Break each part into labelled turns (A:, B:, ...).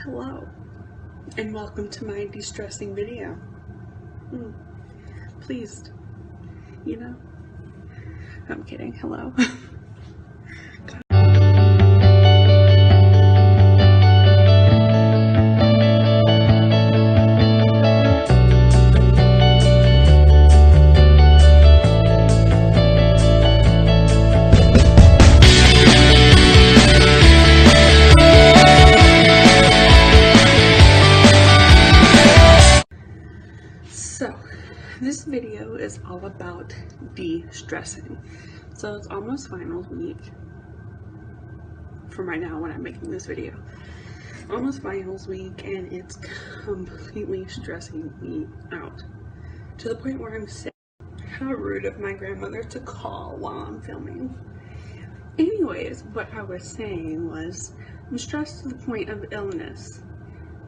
A: Hello, and welcome to my de-stressing video. Pleased, you know? I'm kidding, hello. So, this video is all about de-stressing. So it's almost finals week from right now when I'm making this video. Almost finals week, and it's completely stressing me out. To the point where I'm sick. How rude of my grandmother to call while I'm filming. Anyways, what I was saying was, I'm stressed to the point of illness.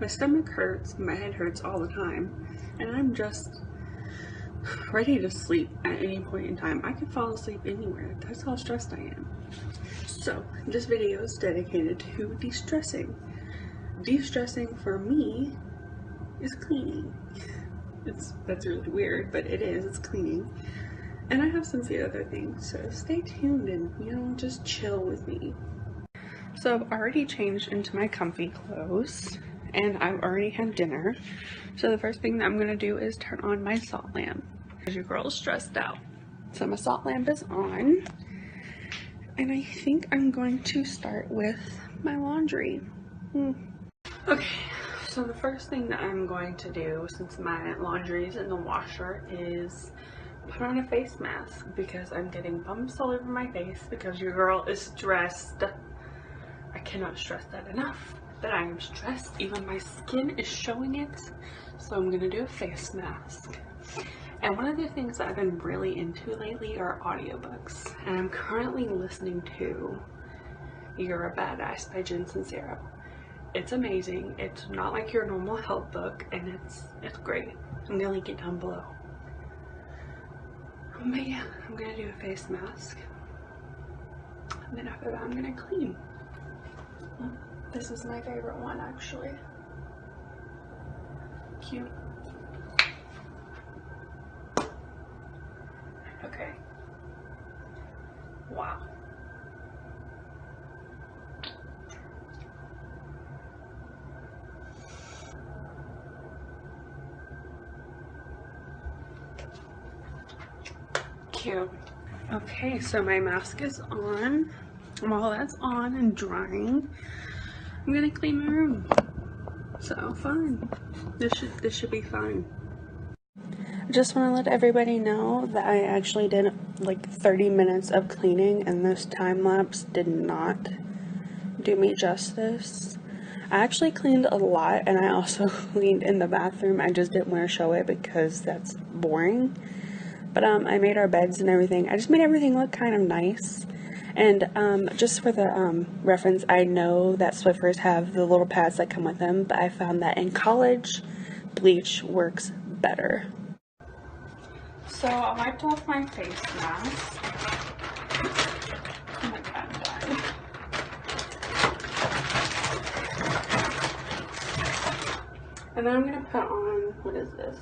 A: My stomach hurts, my head hurts all the time, and I'm just ready to sleep at any point in time. I could fall asleep anywhere. That's how stressed I am. So, this video is dedicated to de-stressing. De-stressing for me is cleaning. That's really weird, but it is. It's cleaning. And I have some few other things, so stay tuned and, just chill with me. So I've already changed into my comfy clothes, and I've already had dinner. So the first thing that I'm gonna do is turn on my salt lamp, because your girl is stressed out. So my salt lamp is on, and I think I'm going to start with my laundry. Okay, so the first thing that I'm going to do, since my laundry is in the washer, is put on a face mask, because I'm getting bumps all over my face because your girl is stressed. I cannot stress that enough, that I am stressed. Even my skin is showing it. So I'm gonna do a face mask. And one of the things that I've been really into lately are audiobooks. And I'm currently listening to You're a Badass by Jen Sincero. It's amazing. It's not like your normal health book, and it's great. I'm gonna link it down below. But yeah, I'm gonna do a face mask. And then after that, I'm gonna clean. This is my favorite one, actually. Cute. Okay. Wow. Cute. Okay, so my mask is on. While that's on and drying, I'm gonna clean my room. So fun. This should be fun. I just want to let everybody know that I actually did like 30 minutes of cleaning, and this time lapse did not do me justice. I actually cleaned a lot, and I also cleaned in the bathroom. I just didn't want to show it because that's boring. But I made our beds and everything. I just made everything look kind of nice. And just for the reference, I know that Swiffers have the little pads that come with them, but I found that in college, bleach works better. So I wiped off my face mask. Oh my God, I'm dying. And then I'm gonna put on, what is this?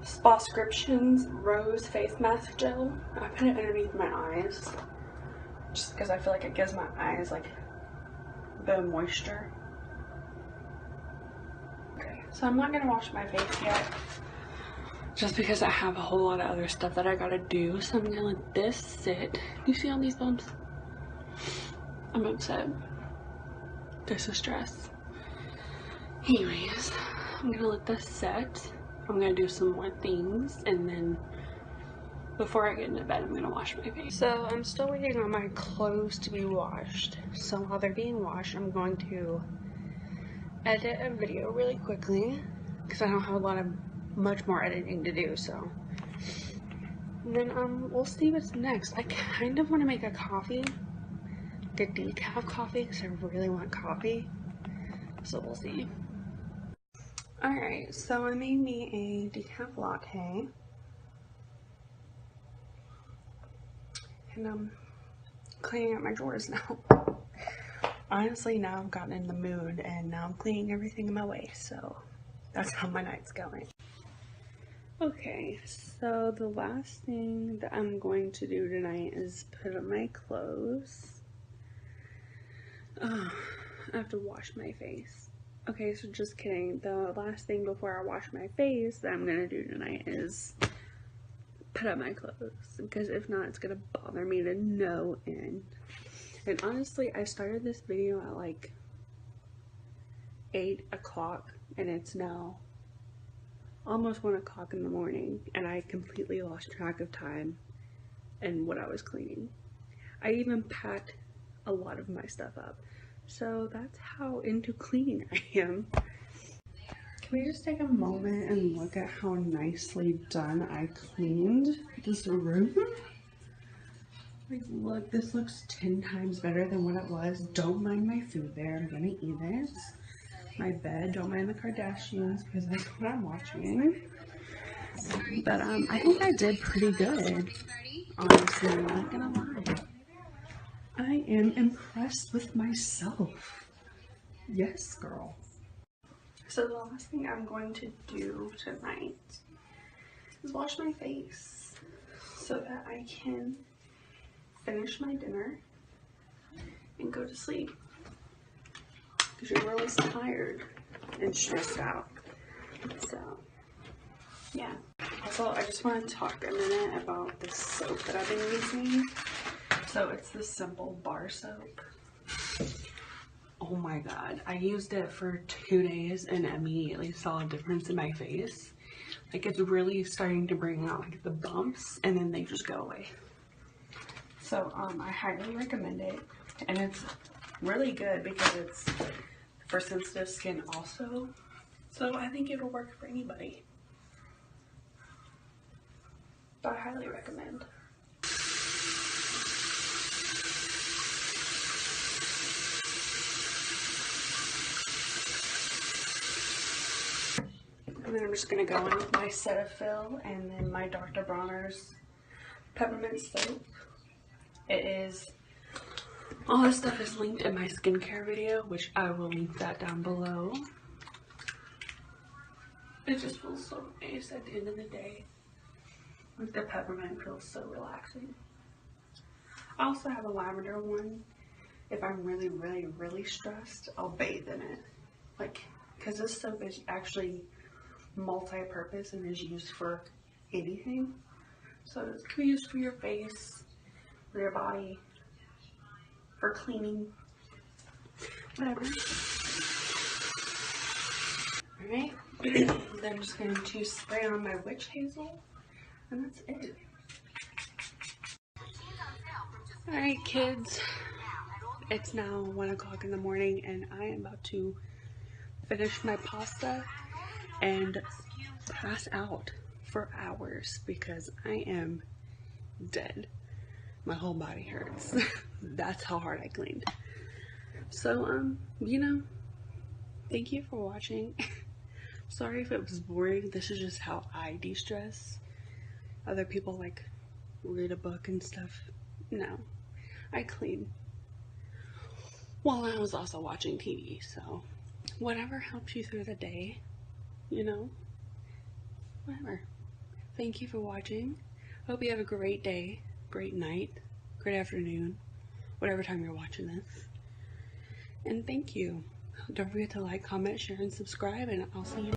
A: Spascriptions Rose Face Mask Gel. I put it underneath my eyes just because I feel like it gives my eyes like a bit of moisture. Okay, so I'm not gonna wash my face yet just because I have a whole lot of other stuff that I gotta do. So I'm gonna let this sit. You see all these bumps? I'm upset. This is stress. Anyways, I'm gonna let this set. I'm gonna do some more things, and then before I get into bed, I'm gonna wash my face. So I'm still waiting on my clothes to be washed. So while they're being washed, I'm going to edit a video really quickly because I don't have much more editing to do. So and then we'll see what's next. I kind of want to make a coffee, like a decaf coffee, because I really want coffee. So we'll see. Alright, so I made me a decaf latte, and I'm cleaning out my drawers now. honestly, now I've gotten in the mood and now I'm cleaning everything in my way, so that's how my night's going. Okay, so the last thing that I'm going to do tonight is put on my clothes. I have to wash my face. Okay, so just kidding. The last thing before I wash my face that I'm gonna do tonight is put up my clothes, because if not, it's gonna bother me to no end. And honestly, I started this video at like 8 o'clock and it's now almost 1 o'clock in the morning, and I completely lost track of time and what I was cleaning. I even packed a lot of my stuff up. So that's how into cleaning I am. Can we just take a moment and look at how nicely done I cleaned this room? Like, look, this looks 10 times better than what it was. Don't mind my food there, I'm gonna eat it. My bed, don't mind the Kardashians because that's what I'm watching. But I think I did pretty good, honestly, I'm not gonna lie. I am impressed with myself. Yes, girl. So the last thing I'm going to do tonight is wash my face so that I can finish my dinner and go to sleep, because you're always tired and stressed out. So yeah. Also, I just want to talk a minute about this soap that I've been using. So it's the Simple bar soap. Oh my god, I used it for 2 days and immediately saw a difference in my face. Like, it's really starting to bring out like the bumps and then they just go away. So I highly recommend it, and it's really good because it's for sensitive skin also. So I think it'll work for anybody. But I highly recommend. And then I'm just going to go in with my Cetaphil and then my Dr. Bronner's peppermint soap. It is, all this stuff is linked in my skincare video, which I will link that down below. It just feels so nice at the end of the day. Like, the peppermint feels so relaxing. I also have a lavender one. If I'm really, really, really stressed, I'll bathe in it. Like, because this soap is actually multi-purpose and is used for anything. So it can be used for your face, for your body, for cleaning, whatever. Alright, then I'm just going to spray on my witch hazel, and that's it. Alright kids, it's now 1 o'clock in the morning and I am about to finish my pasta and pass out for hours because I am dead. My whole body hurts. That's how hard I cleaned. So, you know, thank you for watching. Sorry if it was boring. This is just how I de-stress. Other people like read a book and stuff. No, I clean while I was also watching TV. So whatever helps you through the day, you know, whatever. Thank you for watching. Hope you have a great day, great night, great afternoon, whatever time you're watching this. And thank you. Don't forget to like, comment, share, and subscribe, and I'll see you